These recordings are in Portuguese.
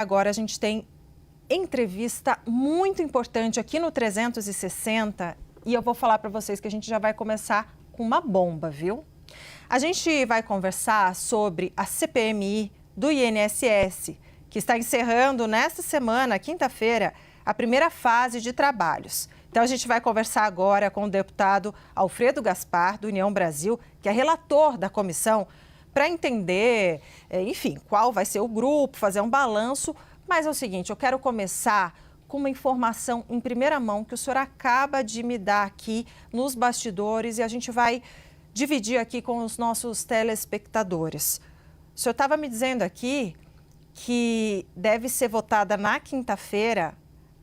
Agora a gente tem entrevista muito importante aqui no 360 e eu vou falar para vocês que a gente já vai começar com uma bomba, viu? A gente vai conversar sobre a CPMI do INSS, que está encerrando nesta semana, quinta-feira, a primeira fase de trabalhos. Então a gente vai conversar agora com o deputado Alfredo Gaspar, do União Brasil, que é relator da comissão, para entender, enfim, qual vai ser o grupo, fazer um balanço. Mas é o seguinte, eu quero começar com uma informação em primeira mão que o senhor acaba de me dar aqui nos bastidores e a gente vai dividir aqui com os nossos telespectadores. O senhor estava me dizendo aqui que deve ser votada na quinta-feira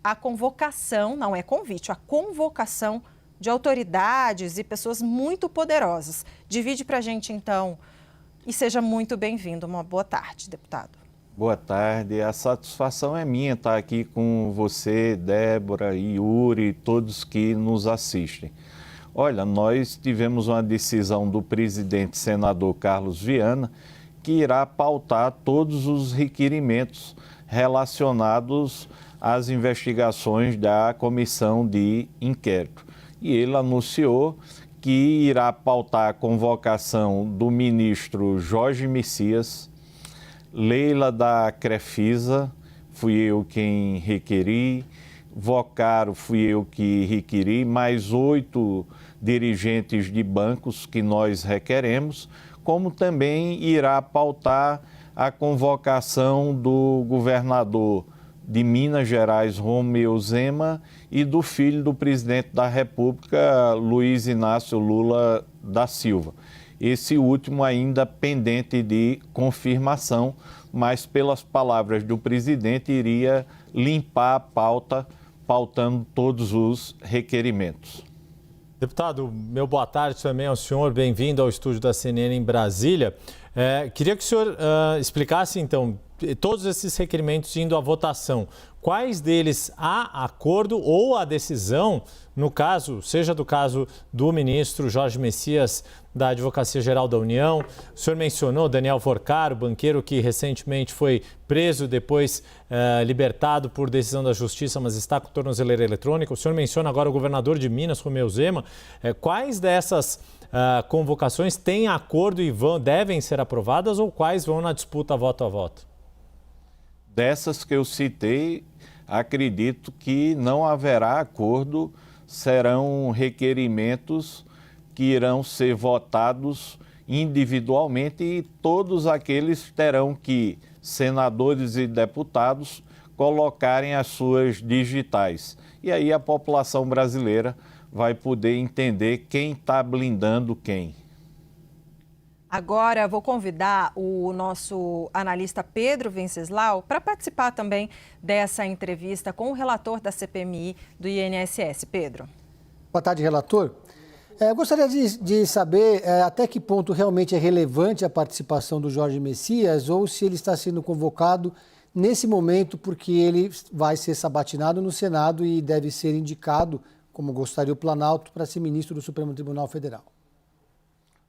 a convocação, não é convite, a convocação de autoridades e pessoas muito poderosas. Divide para a gente, então, e seja muito bem-vindo. Uma boa tarde, deputado. Boa tarde. A satisfação é minha estar aqui com você, Débora, Yuri, todos que nos assistem. Olha, nós tivemos uma decisão do presidente senador Carlos Viana que irá pautar todos os requerimentos relacionados às investigações da comissão de inquérito. E ele anunciou que irá pautar a convocação do ministro Jorge Messias, Leila da Crefisa, fui eu quem requeri, Vocaro fui eu que requeri, mais 8 dirigentes de bancos que nós requeremos, como também irá pautar a convocação do governador de Minas Gerais, Romeu Zema, e do filho do presidente da República, Luiz Inácio Lula da Silva. Esse último ainda pendente de confirmação, mas pelas palavras do presidente iria limpar a pauta, pautando todos os requerimentos. Deputado, meu boa tarde também ao senhor, bem-vindo ao estúdio da CNN em Brasília. Queria que o senhor explicasse, então, todos esses requerimentos indo à votação. Quais deles há acordo ou a decisão, no caso, seja do caso do ministro Jorge Messias, da Advocacia Geral da União. O senhor mencionou Daniel Vocaro, banqueiro que recentemente foi preso, depois libertado por decisão da Justiça, mas está com tornozeleira eletrônica. O senhor menciona agora o governador de Minas, Romeu Zema. Quais dessas convocações têm acordo e devem ser aprovadas ou quais vão na disputa voto a voto? Dessas que eu citei, acredito que não haverá acordo, serão requerimentos que irão ser votados individualmente e todos aqueles terão que, senadores e deputados, colocarem as suas digitais. E aí a população brasileira vai poder entender quem está blindando quem. Agora vou convidar o nosso analista Pedro Venceslau para participar também dessa entrevista com o relator da CPMI do INSS. Pedro. Boa tarde, relator. Eu gostaria de saber até que ponto realmente é relevante a participação do Jorge Messias ou se ele está sendo convocado nesse momento porque ele vai ser sabatinado no Senado e deve ser indicado, como gostaria o Planalto, para ser ministro do Supremo Tribunal Federal.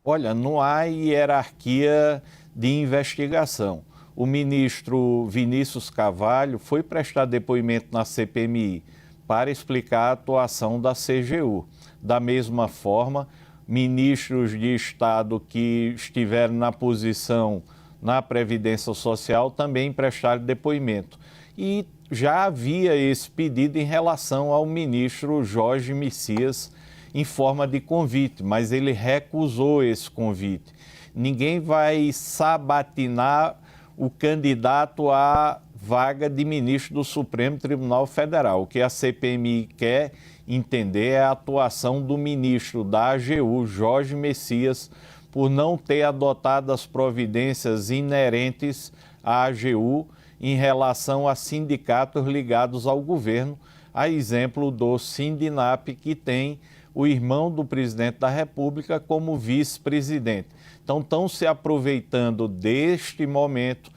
Olha, não há hierarquia de investigação. O ministro Vinícius Carvalho foi prestar depoimento na CPMI para explicar a atuação da CGU. Da mesma forma, ministros de Estado que estiveram na posição na Previdência Social também prestaram depoimento. E já havia esse pedido em relação ao ministro Jorge Messias, em forma de convite, mas ele recusou esse convite. Ninguém vai sabatinar o candidato à vaga de ministro do Supremo Tribunal Federal. O que a CPMI quer entender é a atuação do ministro da AGU, Jorge Messias, por não ter adotado as providências inerentes à AGU em relação a sindicatos ligados ao governo, a exemplo do Sindinap, que tem o irmão do presidente da República como vice-presidente. Então, estão se aproveitando deste momento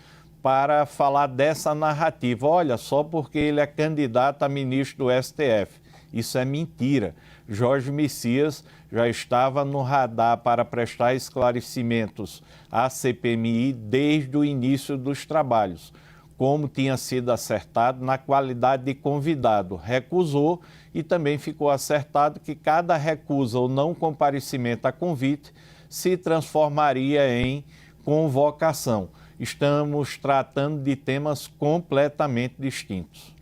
para falar dessa narrativa. Olha, só porque ele é candidato a ministro do STF. Isso é mentira. Jorge Messias já estava no radar para prestar esclarecimentos à CPMI desde o início dos trabalhos. como tinha sido acertado, na qualidade de convidado. Recusou e também ficou acertado que cada recusa ou não comparecimento a convite se transformaria em convocação. Estamos tratando de temas completamente distintos.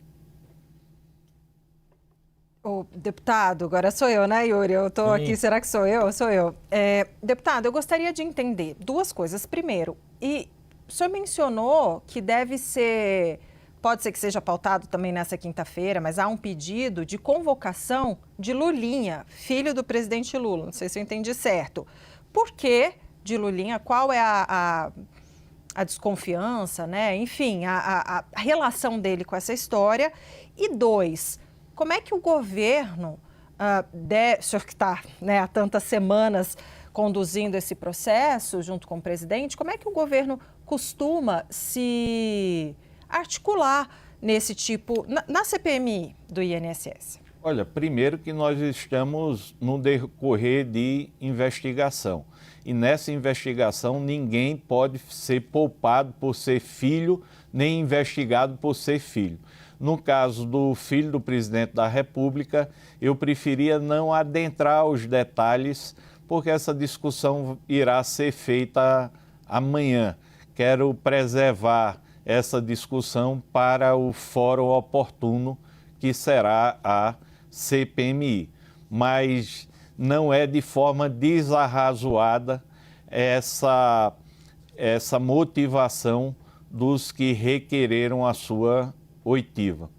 O deputado, agora sou eu, né, Yuri? Eu estou aqui, será que sou eu? Sou eu. Deputado, eu gostaria de entender duas coisas. Primeiro, o senhor mencionou que pode ser que seja pautado também nessa quinta-feira, mas há um pedido de convocação de Lulinha, filho do presidente Lula. Não sei se eu entendi certo. Por que de Lulinha? Qual é a desconfiança, né? Enfim, a relação dele com essa história? E dois, como é que o governo, o senhor que está, né, há tantas semanas conduzindo esse processo junto com o presidente, como é que o governo costuma se articular nesse tipo, na CPMI do INSS? Olha, primeiro que nós estamos no decorrer de investigação. E nessa investigação ninguém pode ser poupado por ser filho, nem investigado por ser filho. No caso do filho do presidente da República, eu preferia não adentrar os detalhes, porque essa discussão irá ser feita amanhã. Quero preservar essa discussão para o fórum oportuno, que será a CPMI. Mas não é de forma desarrazoada essa motivação dos que requereram a sua oitiva.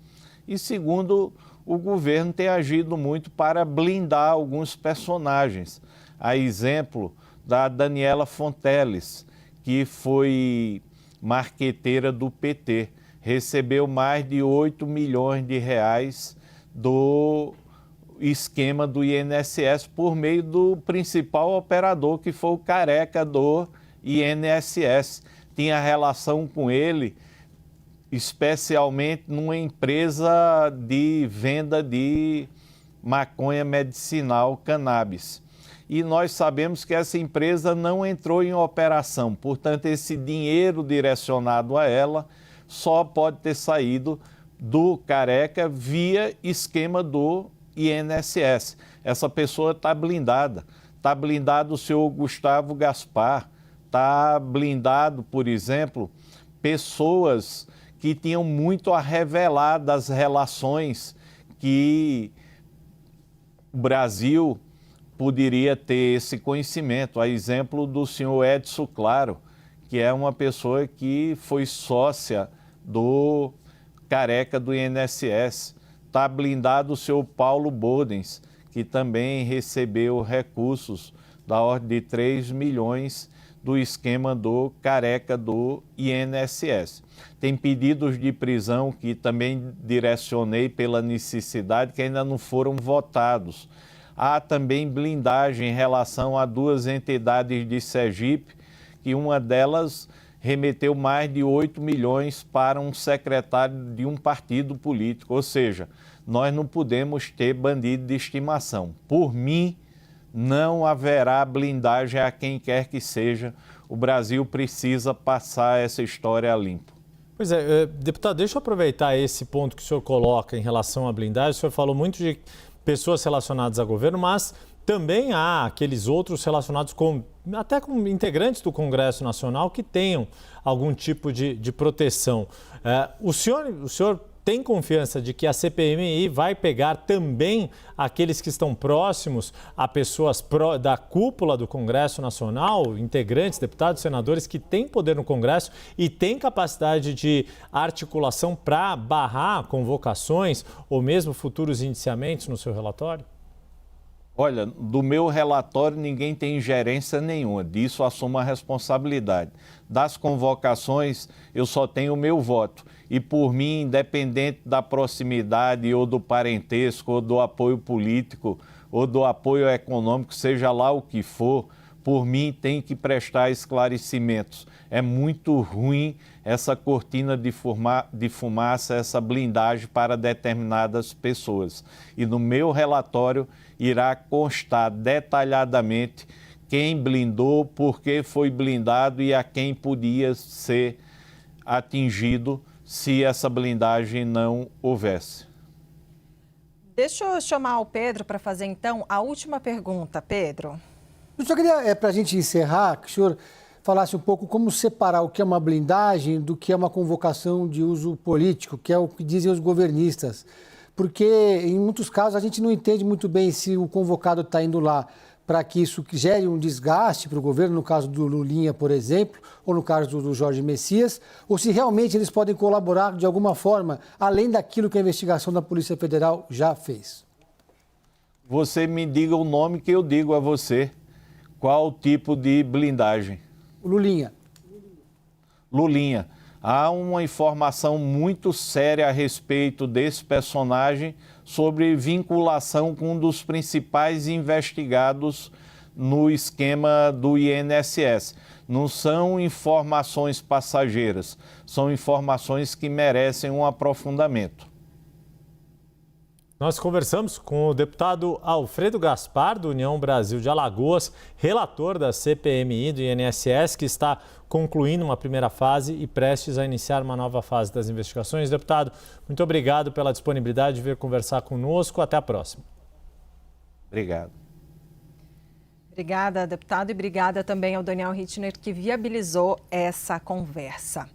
E segundo, o governo tem agido muito para blindar alguns personagens. A exemplo da Daniela Fonteles, que foi marqueteira do PT, recebeu mais de 8 milhões de reais do esquema do INSS por meio do principal operador, que foi o Careca do INSS. Tinha relação com ele, especialmente numa empresa de venda de maconha medicinal, cannabis. E nós sabemos que essa empresa não entrou em operação, portanto, esse dinheiro direcionado a ela só pode ter saído do Careca via esquema do INSS. Essa pessoa está blindada. Está blindado o senhor Gustavo Gaspar, está blindado, por exemplo, pessoas que tinham muito a revelar das relações que o Brasil poderia ter esse conhecimento. A exemplo do senhor Edson Claro, que é uma pessoa que foi sócia do Careca do INSS. Está blindado o senhor Paulo Bodens, que também recebeu recursos da ordem de 3 milhões do esquema do Careca do INSS. Tem pedidos de prisão que também direcionei pela necessidade, que ainda não foram votados. Há também blindagem em relação a 2 entidades de Sergipe, que uma delas remeteu mais de 8 milhões para um secretário de um partido político. Ou seja, nós não podemos ter bandido de estimação. Por mim, não haverá blindagem a quem quer que seja. O Brasil precisa passar essa história a limpo. Pois é, deputado, deixa eu aproveitar esse ponto que o senhor coloca em relação à blindagem. O senhor falou muito de pessoas relacionadas ao governo, mas também há aqueles outros relacionados até com integrantes do Congresso Nacional que tenham algum tipo de proteção. O senhor tem confiança de que a CPMI vai pegar também aqueles que estão próximos a pessoas da cúpula do Congresso Nacional, integrantes, deputados, senadores que têm poder no Congresso e têm capacidade de articulação para barrar convocações ou mesmo futuros indiciamentos no seu relatório? Olha, do meu relatório ninguém tem ingerência nenhuma, disso assumo a responsabilidade. Das convocações eu só tenho o meu voto e por mim, independente da proximidade ou do parentesco ou do apoio político ou do apoio econômico, seja lá o que for, por mim tem que prestar esclarecimentos. É muito ruim essa cortina de fumaça, essa blindagem para determinadas pessoas. E no meu relatório irá constar detalhadamente quem blindou, por que foi blindado e a quem podia ser atingido se essa blindagem não houvesse. Deixa eu chamar o Pedro para fazer, então, a última pergunta. Pedro. Eu só queria, para a gente encerrar, que o senhor falasse um pouco como separar o que é uma blindagem do que é uma convocação de uso político, que é o que dizem os governistas. Porque, em muitos casos, a gente não entende muito bem se o convocado está indo lá para que isso gere um desgaste para o governo, no caso do Lulinha, por exemplo, ou no caso do Jorge Messias, ou se realmente eles podem colaborar de alguma forma, além daquilo que a investigação da Polícia Federal já fez. Você me diga o nome que eu digo a você. Qual tipo de blindagem? O Lulinha. Lulinha. Há uma informação muito séria a respeito desse personagem sobre vinculação com um dos principais investigados no esquema do INSS. Não são informações passageiras, são informações que merecem um aprofundamento. Nós conversamos com o deputado Alfredo Gaspar, do União Brasil de Alagoas, relator da CPMI do INSS, que está concluindo uma primeira fase e prestes a iniciar uma nova fase das investigações. Deputado, muito obrigado pela disponibilidade de vir conversar conosco. Até a próxima. Obrigado. Obrigada, deputado, e obrigada também ao Daniel Rittner, que viabilizou essa conversa.